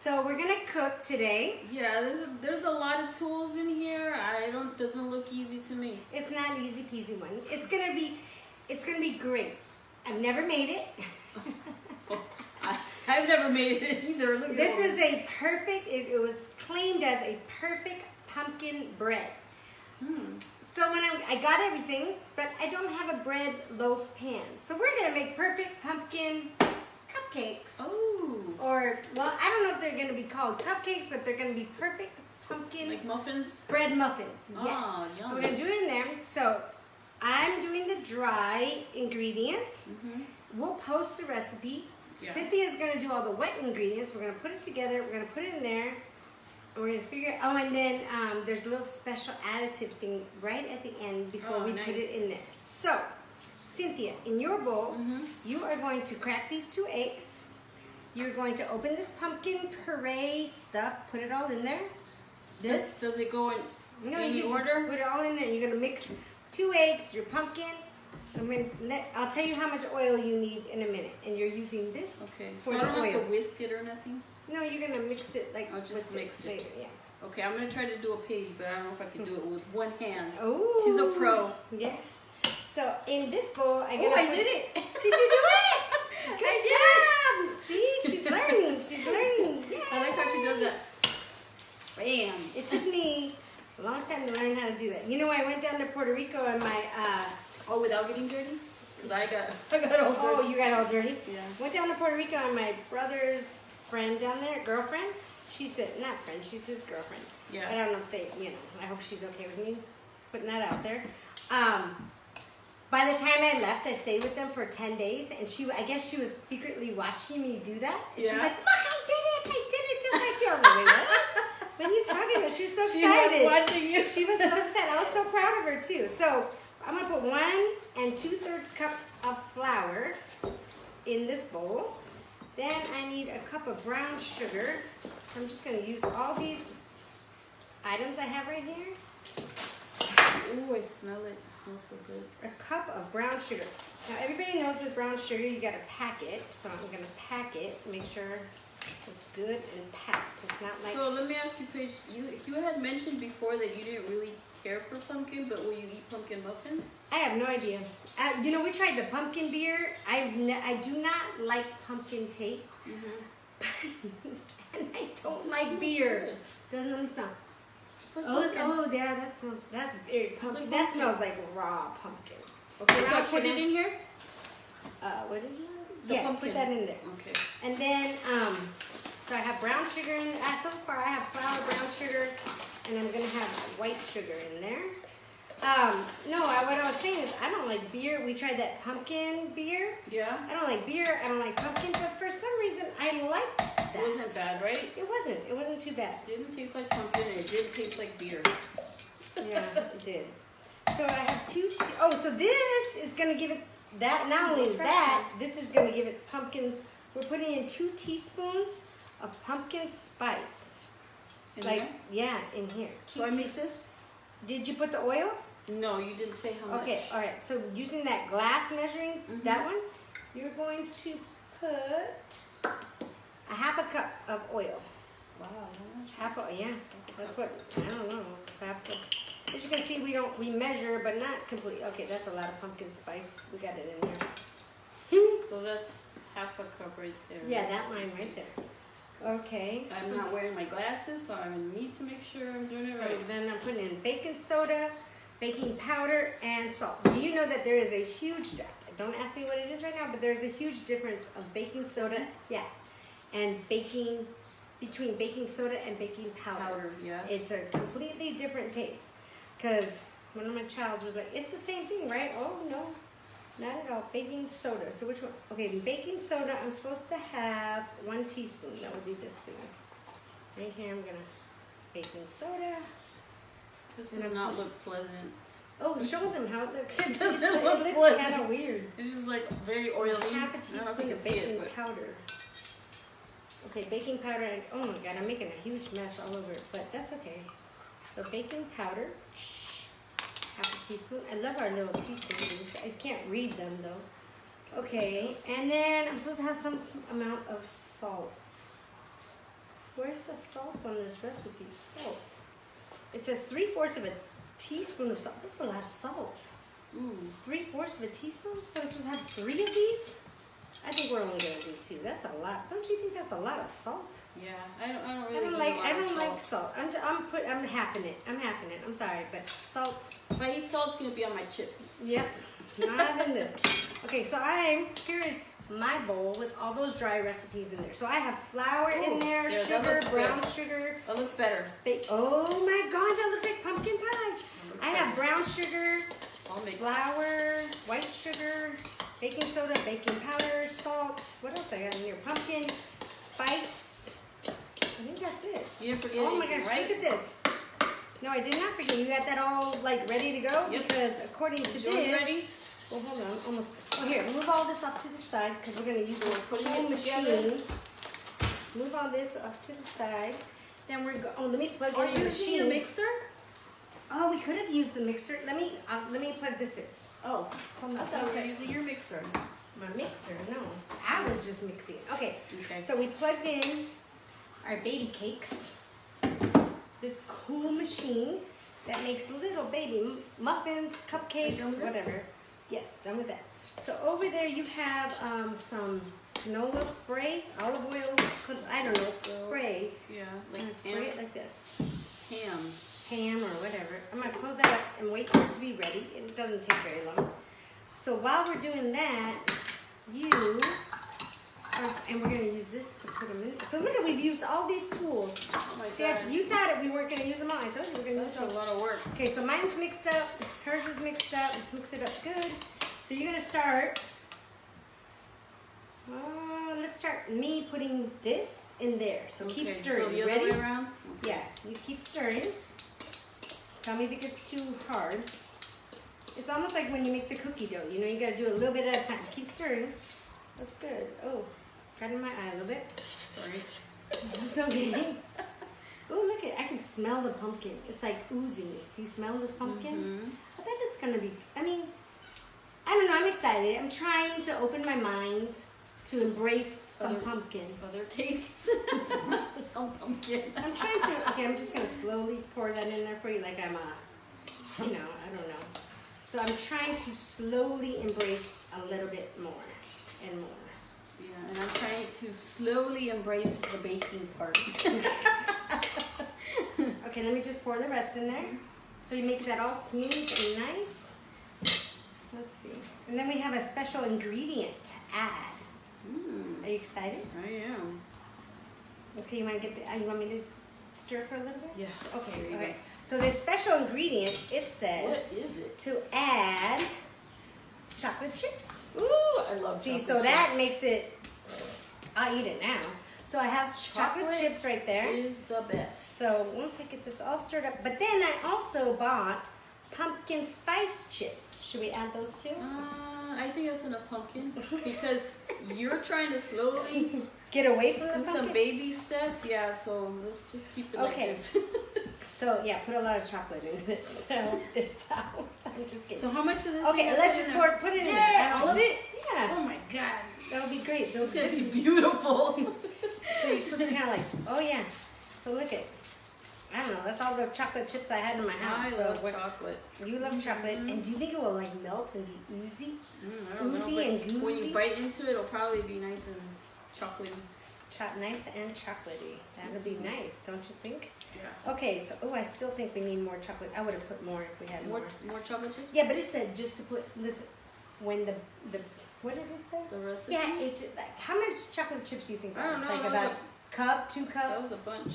So we're gonna cook today. Yeah, there's a lot of tools in here. Doesn't look easy to me. It's not an easy peasy one. It's gonna be great. I've never made it. I've never made it either. Look at This is a perfect. It was claimed as a perfect pumpkin bread. So when I got everything, but I don't have a bread loaf pan. So we're gonna make perfect pumpkin cupcakes. Oh. Or, well, I don't know if they're gonna be called cupcakes, but they're gonna be perfect pumpkin. Like muffins? Bread muffins, yes. Oh, yum. So we're gonna do it in there. So I'm doing the dry ingredients. We'll post the recipe. Yeah. Cynthia's gonna do all the wet ingredients. We're gonna put it together. We're gonna put it in there. And we're gonna figure. Oh, and then there's a little special additive thing right at the end before we put it in there. So, Cynthia, in your bowl, you are going to crack these 2 eggs. You're going to open this pumpkin puree stuff. Put it all in there. Does it go in any order? Put it all in there. You're gonna mix 2 eggs, your pumpkin. I'll tell you how much oil you need in a minute. And you're using this for so the I don't oil. have to whisk it or nothing? No, you're gonna mix it like I'll just with mix this it. later, yeah. Okay, I'm gonna try to do a page, but I don't know if I can do it with one hand. Oh, she's a pro. Yeah. So in this bowl, I did it. Did you do it? Good job. See, she's learning. She's learning. Yeah. I like how she does that. Bam. It took me a long time to learn how to do that. You know, I went down to Puerto Rico and my without getting dirty? Because I got all dirty. Oh, you got all dirty? Yeah. Went down to Puerto Rico and my brother's friend down there, girlfriend, she said, not friend, she's his girlfriend. Yeah. I don't know if they, I hope she's okay with me putting that out there. By the time I left, I stayed with them for 10 days, and I guess she was secretly watching me do that. And she's like, look, I did it just like you. I was like, wait, what? What are you talking about? She was so excited. She was watching you. She was so excited. I was so proud of her, too. So I'm going to put 1 2/3 cups of flour in this bowl. Then I need a cup of brown sugar. So I'm just going to use all these items I have right here. Ooh, I smell it. It smells so good. A cup of brown sugar. Now everybody knows with brown sugar you got to pack it. So I'm going to pack it. Make sure it's good and packed. It's not like... So let me ask you, Paige. You had mentioned before that you didn't really care for pumpkin, but will you eat pumpkin muffins? I have no idea. You know, we tried the pumpkin beer. I do not like pumpkin taste. And I don't like beer. Doesn't really smell. Like yeah, that smells. That's very pumpkin. That smells like raw pumpkin. Okay, so I put it in here. What did you? The pumpkin. Put that in there. Okay. And then, so I have brown sugar in. So far, I have flour, brown sugar, and I'm gonna have white sugar in there. No, what I was saying is I don't like beer. We tried that pumpkin beer. Yeah. I don't like beer. I don't like pumpkin, but for some reason I liked that. It wasn't bad, right? It wasn't. It wasn't too bad. It didn't taste like pumpkin, and it didn't taste like beer. Yeah, it did. So I have 2. So this is gonna give it that. Not only that, this is gonna give it pumpkin. We're putting in 2 teaspoons of pumpkin spice. In there? Yeah, in here. So I mix this? Did you put the oil? No, you didn't say how much. Okay, all right. So using that glass measuring, that one, you're going to put a 1/2 cup of oil. Wow, how much? Yeah. That's what, I don't know. 1/2 cup. As you can see, we measure, but not completely. Okay, that's a lot of pumpkin spice. We got it in there. So that's 1/2 cup right there. Yeah, that line right there. Okay. I'm not wearing my glasses, so I need to make sure I'm doing it right. So then I'm putting in baking soda, baking powder, and salt. Do you know that there is a huge, don't ask me what it is right now, but there's a huge difference of baking soda, and between baking soda and baking powder. Yeah. It's a completely different taste. Because one of my childs was like, it's the same thing, right? Oh, no, not at all. Baking soda. So which one? Okay, baking soda, I'm supposed to have 1 teaspoon. That would be this thing. Right here, I'm going to baking soda. This does not look pleasant. Oh, show them how it looks. It doesn't look It looks pleasant. kind of weird. It's just like very oily. 1/2 teaspoon of baking powder. Okay, baking powder. Oh my God, I'm making a huge mess all over it, but that's okay. So baking powder, 1/2 teaspoon. I love our little teaspoons. I can't read them though. Okay, and then I'm supposed to have some amount of salt. Where's the salt on this recipe? Salt. It says 3/4 of a teaspoon of salt. That's a lot of salt. Ooh. 3/4 of a teaspoon? So we're supposed to have 3 of these? I think we're only gonna do 2. That's a lot. Don't you think that's a lot of salt? Yeah, I don't really I don't like salt. I'm halving it. I'm sorry, but salt. If I eat salt, it's gonna be on my chips. Yep. Not in this. Okay, so here is my bowl with all those dry recipes in there. So I have flour in there, yeah, sugar, brown sugar. That looks better. Oh my God, that looks like pumpkin pie. I have brown sugar, flour, white sugar, baking soda, baking powder, salt. What else I got in here? Pumpkin, spice. I think that's it. You didn't forget Oh my gosh, right? look at this. No, I did not forget. You got that all like ready to go? Yep. Because according to yours this. ready? Well, hold on, almost. Oh, here, move all this off to the side because we're going to use the putting whole it machine. together. Move all this off to the side. Then we're going. Oh, let me plug Are in the you machine. using a mixer? Oh, we could have used the mixer. Let me plug this in. Oh, Hold I on. thought you were using your mixer. My mixer? No, I was just mixing. Okay. Okay. So we plugged in our baby cakes. This cool machine that makes little baby muffins, cupcakes, whatever. Yes, done with that. So over there you have some canola spray, olive oil, I don't know, it's spray. Yeah, I'm like gonna spray it like this. ham. Or whatever. I'm gonna close that up and wait for it to be ready. It doesn't take very long. So while we're doing that, and we're gonna use this to put them in. So look at, we've used all these tools. Oh my See, God. you thought we weren't gonna use them all. I told you we're gonna use That's them a all. lot of work. Okay, so mine's mixed up, hers is mixed up, mix it up good. So you're gonna start, let's start me putting this in there. So keep stirring, So the other ready? way around? Yeah, you keep stirring. Tell me if it gets too hard. It's almost like when you make the cookie dough, you know, you gotta do a little bit at a time. Keep stirring. That's good. Oh, got in my eye a little bit. Sorry. That's okay. Oh, look at, I can smell the pumpkin. It's like oozing. Do you smell this pumpkin? Mm-hmm. I bet it's gonna be, I mean, I don't know, I'm excited. I'm trying to open my mind to embrace some pumpkin. Other tastes. Some pumpkin. I'm trying to, okay, I'm just gonna slowly pour that in there for you like I'm a, you know, I don't know. So I'm trying to slowly embrace a little bit more and more. Yeah, and I'm trying to slowly embrace the baking part. Okay, let me just pour the rest in there. So you make that all smooth and nice. Let's see. And then we have a special ingredient to add. Are you excited? I am. Okay, you want to get you want me to stir for a little bit? Yes. Okay, There you okay. go. So this special ingredient, it says What is it? to add chocolate chips. Ooh, I love See, chocolate so chips. that makes it, I'll eat it now. So I have chocolate chips right there. Is the best. So once I get this all stirred up, but then I also bought pumpkin spice chips. Should we add those too? I think that's enough pumpkin because you're trying to slowly Get away from the do pumpkin? some baby steps. Yeah, so let's just keep it like Okay. this. So yeah, put a lot of chocolate in this towel. I'm just kidding. So how much of this? Okay, let's just put it in there. Yeah, all of it. Yeah, Oh my God, that would be great. Those this is beautiful. So you're supposed to kind of like, oh yeah. So look at, I don't know. That's all the chocolate chips I had in my house. I so love chocolate. You love chocolate, and do you think it will like melt and be oozy? I don't know, Oozy but and goozy? when you bite into it, it'll probably be nice and chocolatey. Nice and chocolatey. That would be nice, don't you think? Yeah. Okay, so I still think we need more chocolate. I would have put more if we had more. More chocolate chips? Yeah, but it said just to put. Listen, when the what did it say? The recipe? Yeah, like how much chocolate chips do you think I that don't was? know, Like that about was cup, 2 cups. That was a bunch.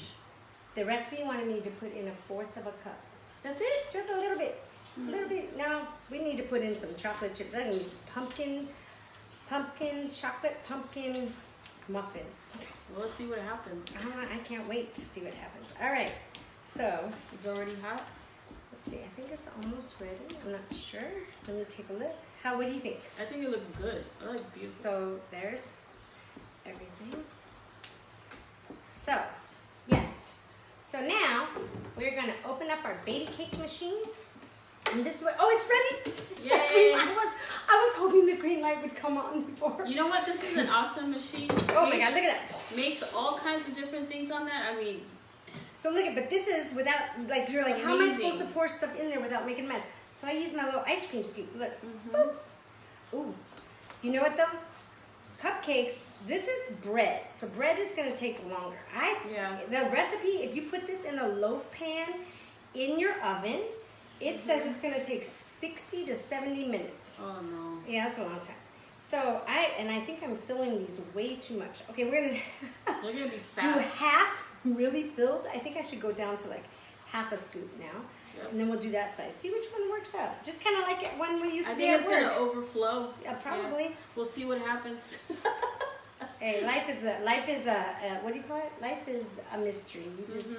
The recipe wanted me to put in 1/4 of a cup. That's it? Just a little bit. A little bit. Now we need to put in some chocolate chips. I need pumpkin, chocolate pumpkin muffins. Well, let's see what happens. I can't wait to see what happens. All right. So It's already hot. let's see. I think it's almost ready. I'm not sure. Let me take a look. What do you think? I think it looks good. It looks beautiful. So there's everything. So, yes. So now we're going to open up our baby cake machine And this way. Oh, it's ready. Yay! I was hoping the green light would come on before. You know what? This is an awesome machine. Oh my God! Look at that. Makes all kinds of different things on that. I mean. So look at, but this is without, like, you're like, how am I supposed to pour stuff in there without making a mess? So I use my little ice cream scoop. Look. Boop. Ooh. You know what though? Cupcakes, this is bread. So bread is going to take longer. The recipe, if you put this in a loaf pan in your oven, it says it's going to take 60 to 70 minutes. Oh no. Yeah, that's a long time. So I think I'm filling these way too much. Okay, we're going They're gonna be to do half really filled. I think I should go down to like half a scoop now. Yep. And then we'll do that size. See which one works out. Just kind of like it when we used to be at work. I think it's going to overflow. Yeah, probably. Yeah. We'll see what happens. Hey, life is a what do you call it? Life is a mystery. You just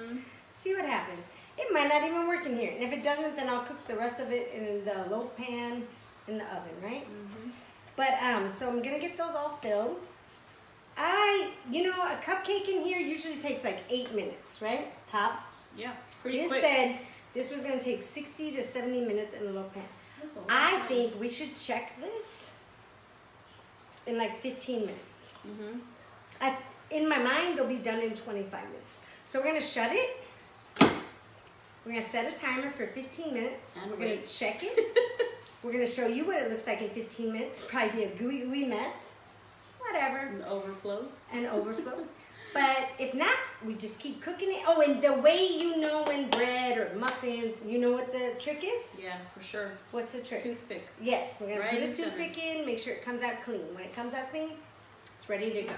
see what happens. It might not even work in here. And if it doesn't, then I'll cook the rest of it in the loaf pan in the oven, right? But, so I'm going to get those all filled. You know, a cupcake in here usually takes like 8 minutes, right? Tops. Yeah, pretty quick. This said this was going to take 60 to 70 minutes in the loaf pan. That's a lot I think we should check this in like 15 minutes. In my mind, they'll be done in 25 minutes. So we're going to shut it. We're going to set a timer for 15 minutes. And we're going to check it. We're going to show you what it looks like in 15 minutes. Probably be a gooey mess. Whatever. An overflow. An overflow. But if not, we just keep cooking it. Oh, and the way you know when bread or muffins, you know what the trick is? Yeah, for sure. What's the trick? Toothpick. Yes, we're going to put a toothpick in, make sure it comes out clean. When it comes out clean, it's ready to go.